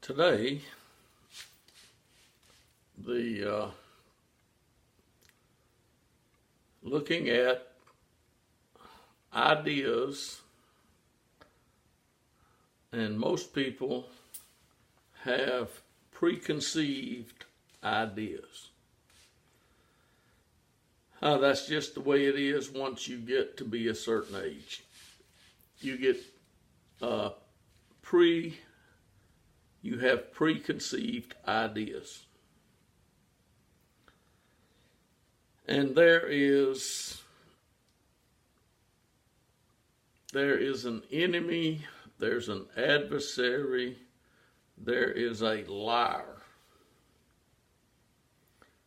Today, the looking at ideas, and most people have preconceived ideas. That's just the way it is once you get to be a certain age. You get you have preconceived ideas. And there is an enemy, there's an adversary, there is a liar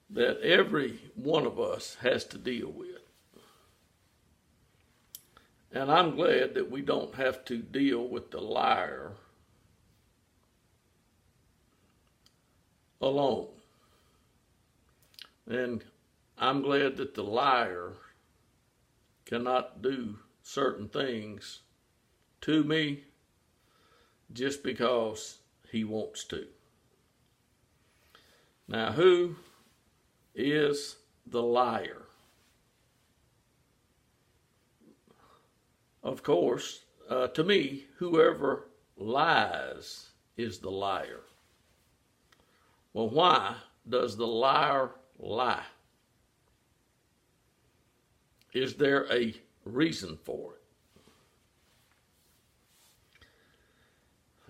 that every one of us has to deal with. And I'm glad that we don't have to deal with the liar alone. And I'm glad that the liar cannot do certain things to me just because he wants to. Now, who is the liar? Of course, to me, whoever lies is the liar. Well, why does the liar lie? Is there a reason for it?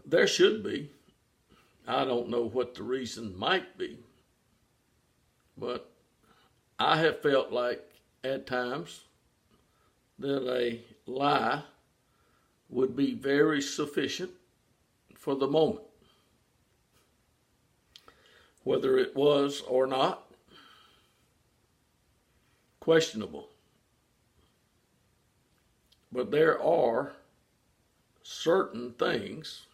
There should be. I don't know what the reason might be, but I have felt like at times that a lie would be very sufficient for the moment. Whether it was or not, questionable. But there are certain things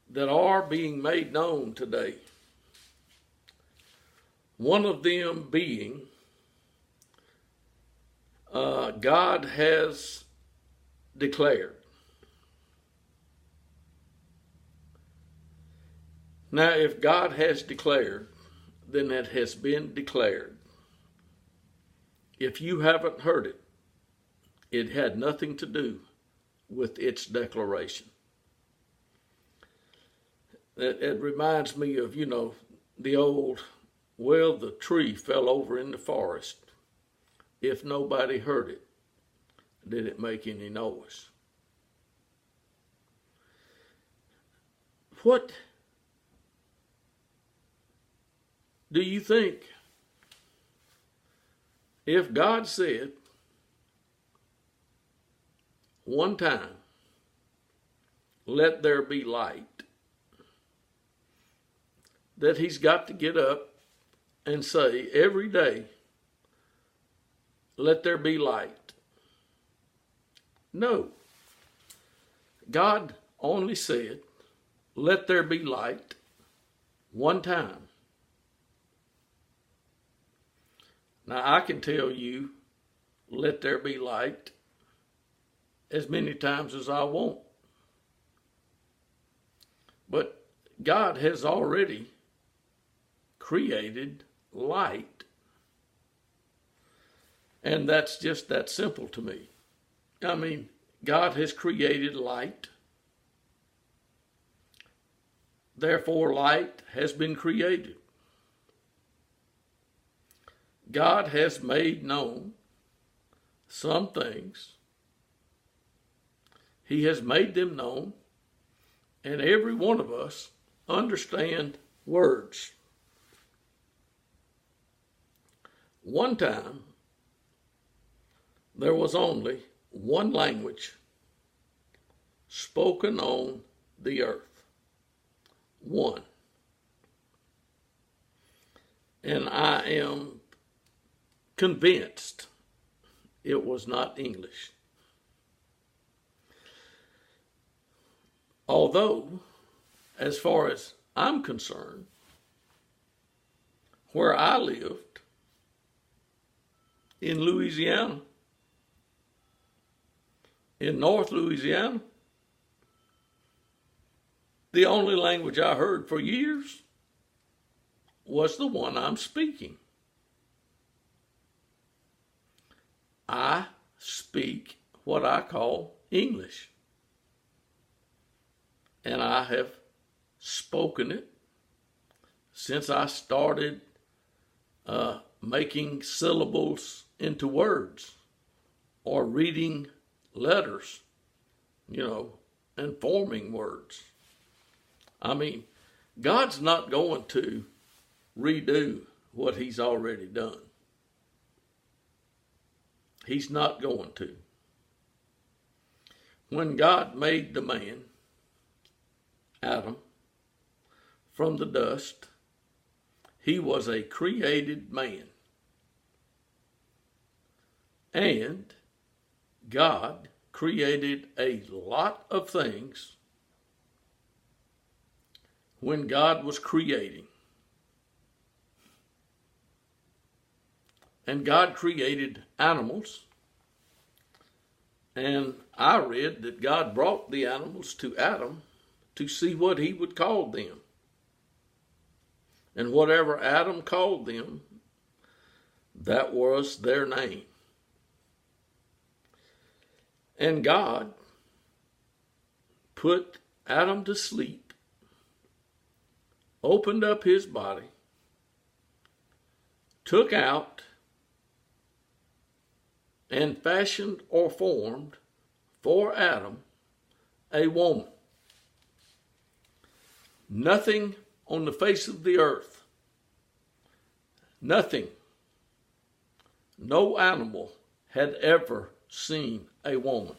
that are being made known today. One of them being God has declared. Now, if God has declared, then it has been declared. If you haven't heard it, it had nothing to do with its declaration. It reminds me of, the old, the tree fell over in the forest. If nobody heard it, did it make any noise? What do you think if God said one time, let there be light, that he's got to get up and say every day, let there be light? No. God only said, let there be light one time. Now, I can tell you, let there be light as many times as I want. But God has already created light. And that's just that simple to me. I mean, God has created light. Therefore, light has been created. God has made known some things. He has made them known, and every one of us understand words. One time, there was only one language spoken on the earth. One. And I am convinced it was not English. Although, as far as I'm concerned, where I lived in Louisiana, in North Louisiana, The only language I heard for years was the one I'm speaking. I speak what I call English. And I have spoken it since I started making syllables into words or reading letters, and forming words. I mean, God's not going to redo what he's already done. He's not going to. When God made the man, Adam, from the dust, he was a created man. And God created a lot of things when God was creating. And God created animals. And I read that God brought the animals to Adam to see what he would call them. And whatever Adam called them, that was their name. And God put Adam to sleep, opened up his body, took out and fashioned or formed for Adam a woman. Nothing on the face of the earth, nothing, no animal had ever seen a woman.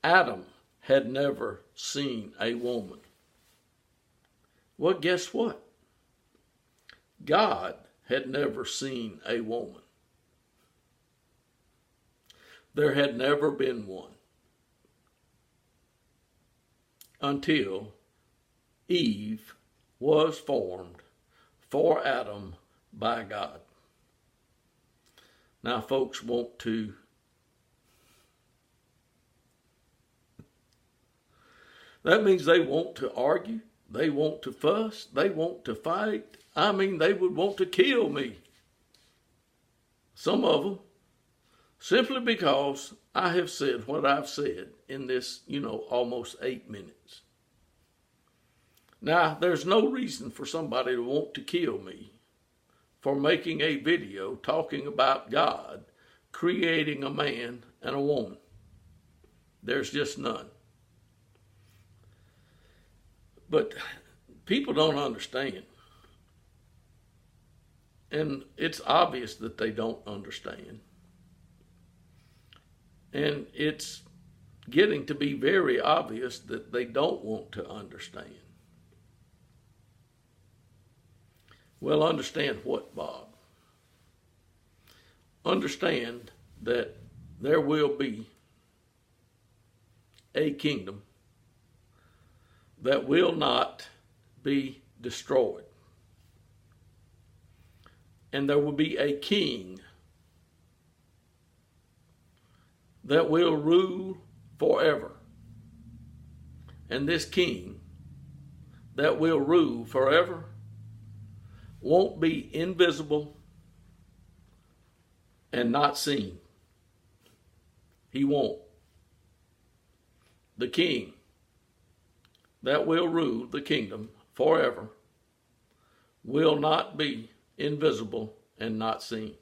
Adam had never seen a woman. Well, guess what? God had never seen a woman. There had never been one until Eve was formed for Adam by God. Now, folks want to that means they want to argue, they want to fuss, they want to fight. I mean, they would want to kill me. Some of them, simply because I have said what I've said in this, almost 8 minutes. Now, there's no reason for somebody to want to kill me for making a video talking about God creating a man and a woman. There's just none. But people don't understand. And it's obvious that they don't understand. And it's getting to be very obvious that they don't want to understand. Well, understand what, Bob? Understand that there will be a kingdom that will not be destroyed. And there will be a king that will rule forever. And this king that will rule forever won't be invisible and not seen. He won't. The king that will rule the kingdom forever will not be invisible and not seen.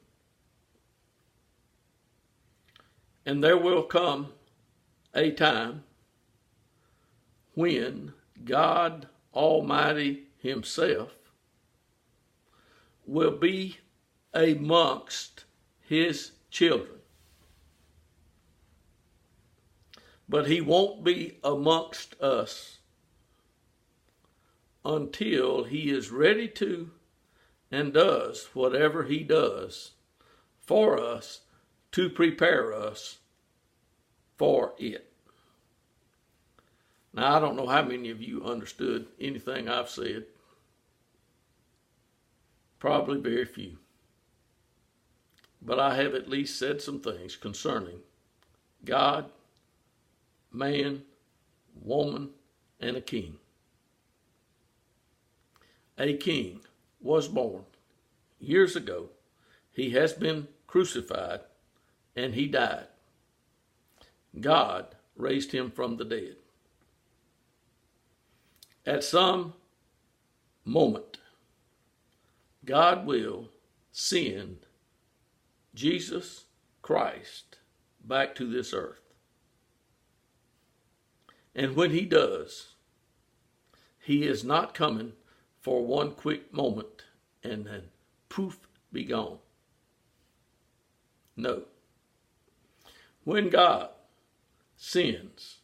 And there will come a time when God Almighty himself will be amongst his children. But he won't be amongst us until he is ready to and does whatever he does for us to prepare us for it. Now, I don't know how many of you understood anything I've said. Probably very few. But I have at least said some things concerning God, man, woman, and a king. A king was born years ago. He has been crucified and he died. God raised him from the dead. At some moment, God will send Jesus Christ back to this earth. And when he does, he is not coming for one quick moment and then poof, be gone. No. When God sends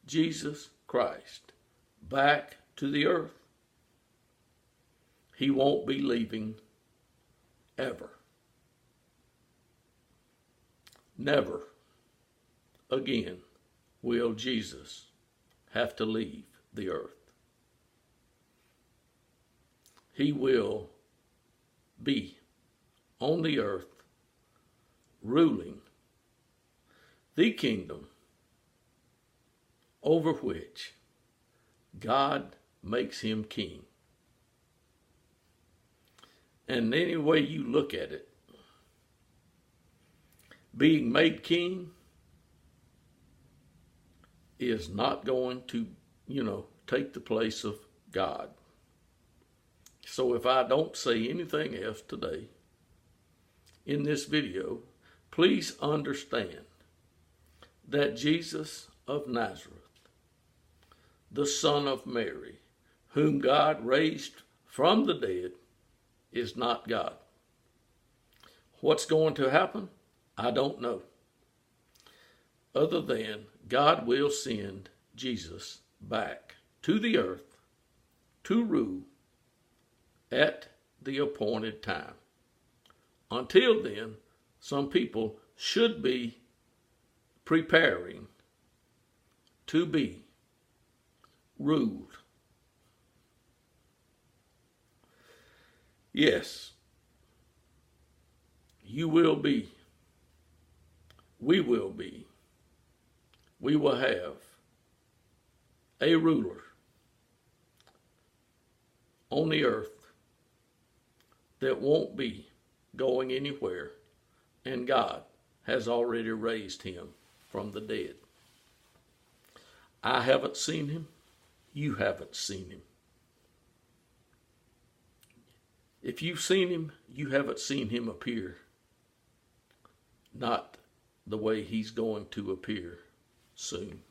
Jesus Christ back to the earth, he won't be leaving ever. Never again will Jesus have to leave the earth. He will be on the earth ruling the kingdom over which God makes him king. And any way you look at it, being made king is not going to, take the place of God. So if I don't say anything else today in this video, please understand that Jesus of Nazareth, the Son of Mary, whom God raised from the dead, is not God. What's going to happen? I don't know. Other than God will send Jesus back to the earth to rule at the appointed time. Until then, some people should be preparing to be ruled. Yes, you will be. We will be. We will have a ruler on the earth that won't be going anywhere, and God has already raised him from the dead. I haven't seen him. You haven't seen him. If you've seen him, you haven't seen him appear. Not the way he's going to appear soon.